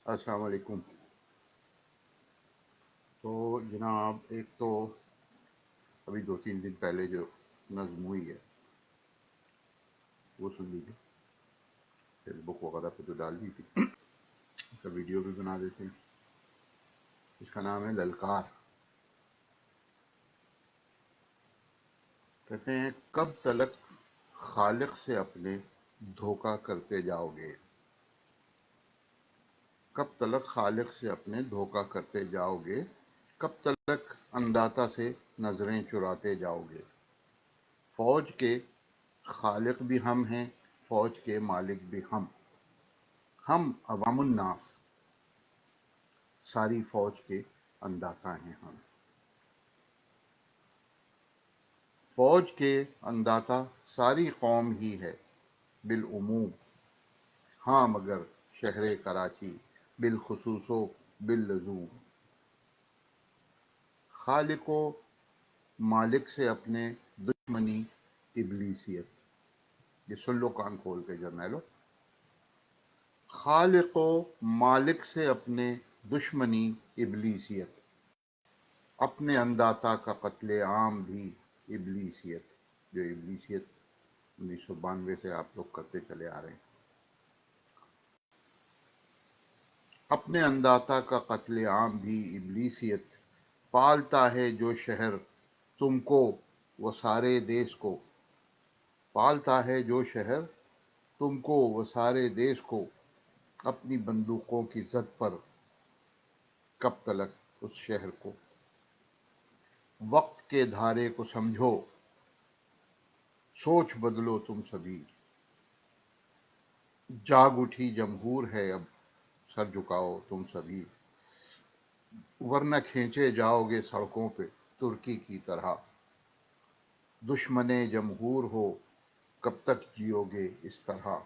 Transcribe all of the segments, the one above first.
السلام علیکم۔ تو جناب ایک تو ابھی 2-3 دن پہلے جو نظم ہوئی ہے وہ سن لیجیے، فیس بک وغیرہ پہ تو ڈال دی تھی، اس کا ویڈیو بھی بنا دیتے ہیں۔ اس کا نام ہے للکار۔ کہتے ہیں کب تلک خالق سے اپنے دھوکہ کرتے جاؤ گے، کب تلک خالق سے اپنے دھوکہ کرتے جاؤ گے، کب تلک انداتا سے نظریں چراتے جاؤ گے۔ فوج کے خالق بھی ہم ہیں، فوج کے مالک بھی ہم عوام الناس، ساری فوج کے انداتا ہیں ہم۔ فوج کے انداتا ساری قوم ہی ہے بالعموم، ہاں مگر شہر کراچی بالخصوص و باللزوم۔ خالق و مالک سے اپنے دشمنی ابلیسیت، یہ سن لو کان کھول کے جرنیلو۔ خالق و مالک سے اپنے دشمنی ابلیسیت، اپنے انداتا کا قتل عام بھی ابلیسیت، جو ابلیسیت 1992 سے آپ لوگ کرتے چلے آ رہے ہیں۔ اپنے انداتا کا قتل عام بھی ابلیسیت، پالتا ہے جو شہر تم کو وہ سارے دیس کو، پالتا ہے جو شہر تم کو وہ سارے دیس کو، اپنی بندوقوں کی زد پر کب تلک اس شہر کو۔ وقت کے دھارے کو سمجھو، سوچ بدلو تم سبھی، جاگ اٹھی جمہور ہے اب، سر جھکاؤ تم سبھی، ورنہ کھینچے جاؤ گے سڑکوں پہ ترکی کی طرح۔ دشمن جمہور ہو کب تک جیو گے اس طرح۔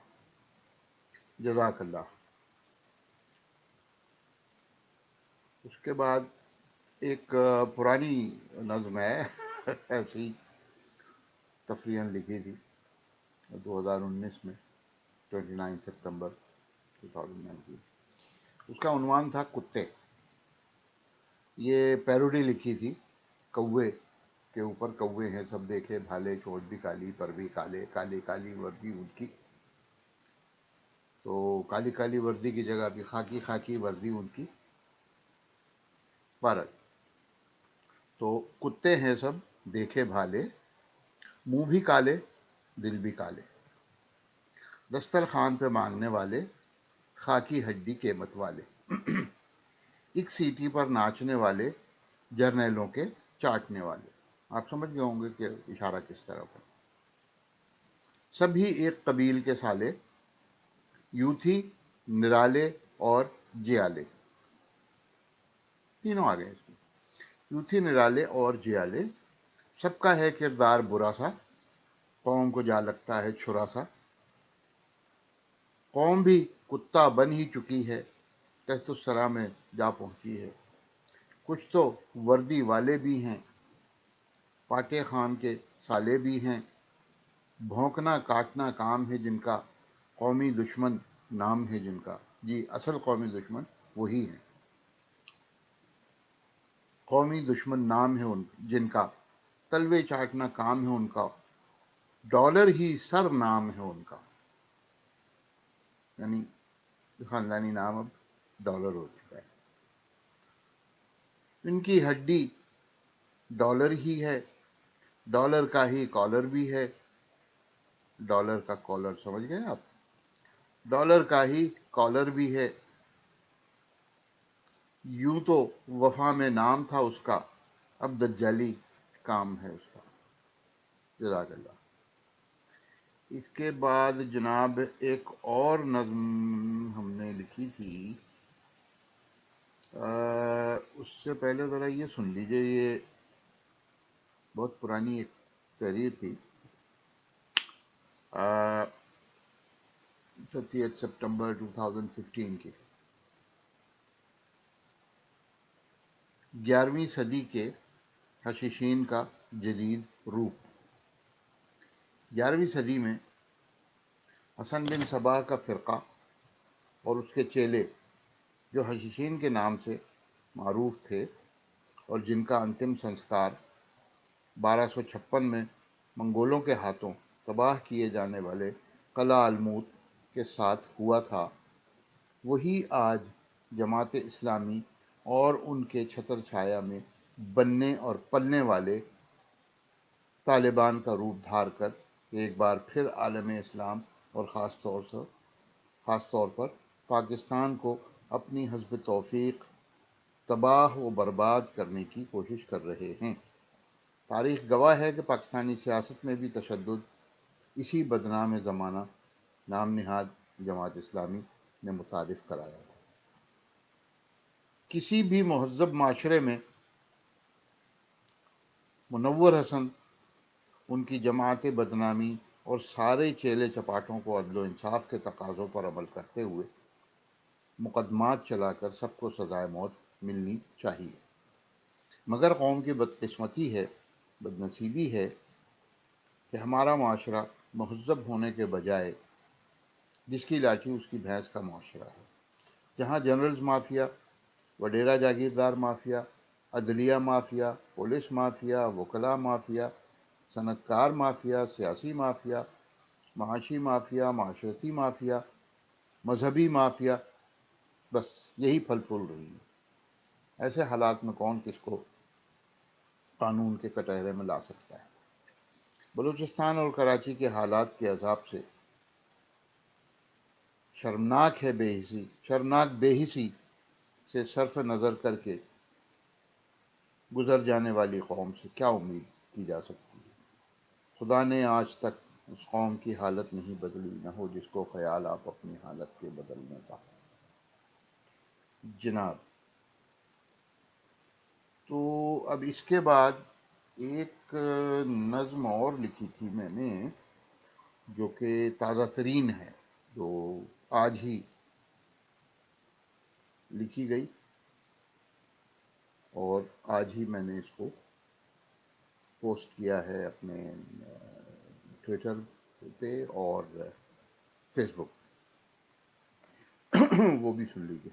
جزاک اللہ۔ اس کے بعد ایک پرانی نظم ہے ایسی تفریحاً لکھی تھی 2019 میں، 29 سپتمبر 2019۔ اس کا عنوان تھا کتے۔ یہ پیروڈی لکھی تھی کوے کے اوپر، کوے ہیں سب دیکھے بھالے، چوٹ بھی کالی پر بھی کالے، کالی کالی وردی ان کی، تو کالی کالی وردی کی جگہ بھی خاکی خاکی وردی ان کی۔ بہرحال تو کتے ہیں سب دیکھے بھالے، منہ بھی کالے دل بھی کالے، دسترخوان پہ مانگنے والے، خاکی ہڈی قیمت والے، ایک سیٹی پر ناچنے والے، جرنیلوں کے چاٹنے والے۔ آپ سمجھ گئے ہوں گے کہ اشارہ کس طرف ہے۔ سبھی ایک قبیل کے سالے، یوتھی نرالے اور جیالے، تینوں آ گئے اس میں۔ یوتھی نرالے اور جیالے، سب کا ہے کردار برا سا، قوم کو جا لگتا ہے چھرا سا۔ قوم بھی کتا بن ہی چکی ہے، تحت الثری میں جا پہنچی ہے۔ کچھ تو وردی والے بھی ہیں، پاٹے خان کے سالے بھی ہیں، بھونکنا کاٹنا کام ہے جن کا، قومی دشمن نام ہے جن کا۔ جی اصل قومی دشمن وہی ہیں، قومی دشمن نام ہے جن کا، تلوے چاٹنا کام ہے ان کا، ڈالر ہی سر نام ہے ان کا، یعنی خاندانی نام اب ڈالر ہو چکا ہے۔ ان کی ہڈی ڈالر ہی ہے، ڈالر کا ہی کالر بھی ہے۔ ڈالر کا کالر سمجھ گئے آپ؟ ڈالر کا ہی کالر بھی ہے۔ یوں تو وفا میں نام تھا اس کا، اب دجالی کام ہے اس کا۔ جزاک اللہ۔ اس کے بعد جناب ایک اور نظم ہم نے لکھی تھی، اس سے پہلے ذرا یہ سن لیجئے، یہ بہت پرانی ایک تحریر تھی، 30 سپٹمبر 2015 کی۔ 11ویں صدی کے حشیشین کا جدید روپ۔ 11ویں صدی میں حسن بن صبا کا فرقہ اور اس کے چیلے جو حشیشین کے نام سے معروف تھے اور جن کا انتم سنسکار 1256 میں منگولوں کے ہاتھوں تباہ کیے جانے والے قلعہ الموت کے ساتھ ہوا تھا، وہی آج جماعت اسلامی اور ان کے چھتر چھایا میں بننے اور پلنے والے طالبان کا روپ دھار کر ایک بار پھر عالم اسلام اور خاص طور پر پاکستان کو اپنی حسب توفیق تباہ و برباد کرنے کی کوشش کر رہے ہیں۔ تاریخ گواہ ہے کہ پاکستانی سیاست میں بھی تشدد اسی بدنام زمانہ نام نہاد جماعت اسلامی نے متعارف کرایا تھا۔ کسی بھی مہذب معاشرے میں منور حسن ان کی جماعت بدنامی اور سارے چیلے چپاٹوں کو عدل و انصاف کے تقاضوں پر عمل کرتے ہوئے مقدمات چلا کر سب کو سزائے موت ملنی چاہیے، مگر قوم کی بدقسمتی ہے، بدنصیبی ہے کہ ہمارا معاشرہ مہذب ہونے کے بجائے جس کی لاٹھی اس کی بھینس کا معاشرہ ہے، جہاں جنرلز مافیا، وڈیرا جاگیردار مافیا، عدلیہ مافیا، پولیس مافیا، وکلا مافیا، صنعتکار مافیا، سیاسی مافیا، معاشی مافیا، معاشرتی مافیا، مذہبی مافیا، بس یہی پھل پھول رہی ہے۔ ایسے حالات میں کون کس کو قانون کے کٹہرے میں لا سکتا ہے؟ بلوچستان اور کراچی کے حالات کے عذاب سے شرمناک بے حسی سے صرف نظر کر کے گزر جانے والی قوم سے کیا امید کی جا سکتی ہے؟ خدا نے آج تک اس قوم کی حالت نہیں بدلی، نہ ہو جس کو خیال آپ اپنی حالت کے بدلنے کا۔ جناب، تو اب اس کے بعد ایک نظم اور لکھی تھی میں نے جو کہ تازہ ترین ہے، جو آج ہی لکھی گئی اور آج ہی میں نے اس کو پوسٹ کیا ہے اپنے ٹویٹر پہ اور فیس بک، وہ بھی سن لیجیے۔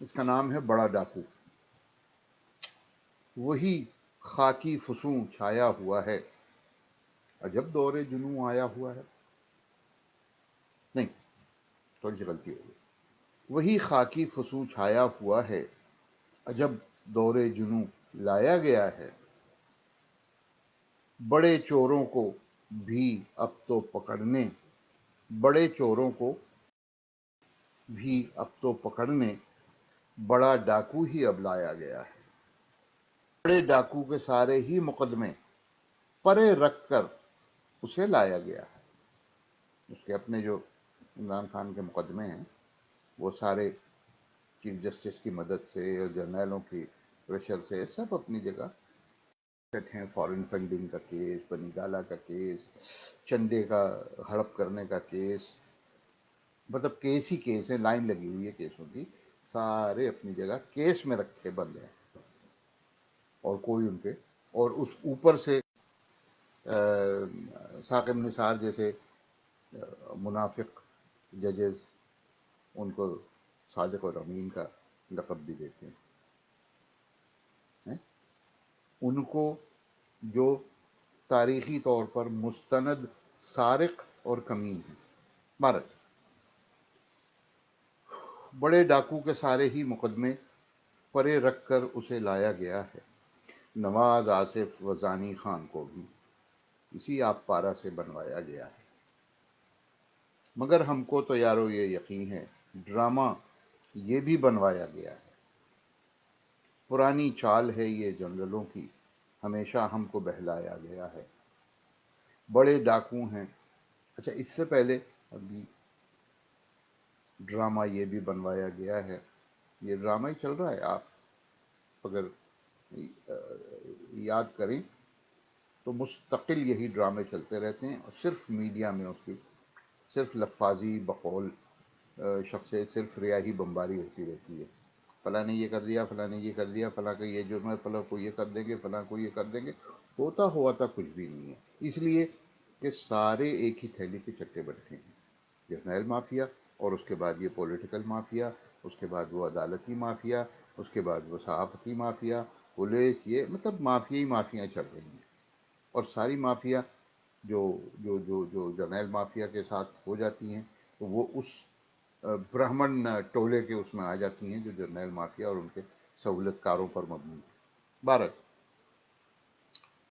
اس کا نام ہے بڑا ڈاکو۔ وہی خاکی فسوں چھایا ہوا ہے، عجب دور جنوں آیا ہوا ہے۔ نہیں، تھوڑی سی غلطی ہو گئی۔ وہی خاکی فسوں چھایا ہوا ہے، عجب دور جنوں لایا گیا ہے۔ بڑے چوروں کو بھی اب تو پکڑنے بڑے چوروں کو بھی اب تو پکڑنے بڑا ڈاکو ہی اب لایا گیا ہے۔ بڑے ڈاکو کے سارے ہی مقدمے پرے رکھ کر اسے لایا گیا ہے۔ اس کے اپنے جو عمران خان کے مقدمے ہیں وہ سارے چیف جسٹس کی مدد سے اور جرنیلوں کی پریشر سے سب اپنی جگہ ہیں۔ فارن فنڈنگ کا کیس، بنی گالا کا کیس، چندے کا ہڑپ کرنے کا کیس، مطلب کیس ہی کیس ہیں، لائن لگی ہوئی ہے کیسوں کی، سارے اپنی جگہ کیس میں رکھے بند ہیں، اور کوئی ان پہ، اور اس اوپر سے ثاقب نثار جیسے منافق ججز ان کو صادق اور امین کا لقب بھی دیتے ہیں، ان کو جو تاریخی طور پر مستند سارق اور کمین ہیں۔ بھارت بڑے ڈاکو کے سارے ہی مقدمے پرے رکھ کر اسے لایا گیا ہے۔ نواز آصف و زانی خان کو بھی اسی آپ پارا سے بنوایا گیا ہے، مگر ہم کو تو یارو یہ یقین ہے ڈرامہ یہ بھی بنوایا گیا ہے۔ پرانی چال ہے یہ جنرلوں کی، ہمیشہ ہم کو بہلایا گیا ہے۔ بڑے ڈاکو ہیں، اچھا اس سے پہلے ابھی ڈرامہ یہ بھی بنوایا گیا ہے، یہ ڈرامہ ہی چل رہا ہے۔ آپ اگر یاد کریں تو مستقل یہی ڈرامے چلتے رہتے ہیں، اور صرف میڈیا میں اس کی صرف لفاظی بقول شخص سے صرف ریاحی بمباری ہوتی رہتی ہے۔ فلاں نے یہ کر دیا، فلاں نے یہ کر دیا، فلاں کا یہ جرم ہے، فلاں کو یہ کر دیں گے، فلاں کو یہ کر دیں گے، ہوتا ہوا تھا کچھ بھی نہیں ہے، اس لیے کہ سارے ایک ہی تھیلی کے چٹے بٹھے ہیں، جرنیل مافیا اور اس کے بعد یہ پولیٹیکل مافیا، اس کے بعد وہ عدالتی مافیا، اس کے بعد وہ صحافتی مافیا، پولیس، یہ مطلب مافیا ہی مافیا چل رہی ہیں۔ اور ساری مافیا جو جو جرنیل مافیا کے ساتھ ہو جاتی ہیں، تو وہ اس برہمن ٹولے کے اس میں آ جاتی ہیں جو جرنیل مافیا اور ان کے سہولت کاروں پر مبنی ہے۔ بہرحال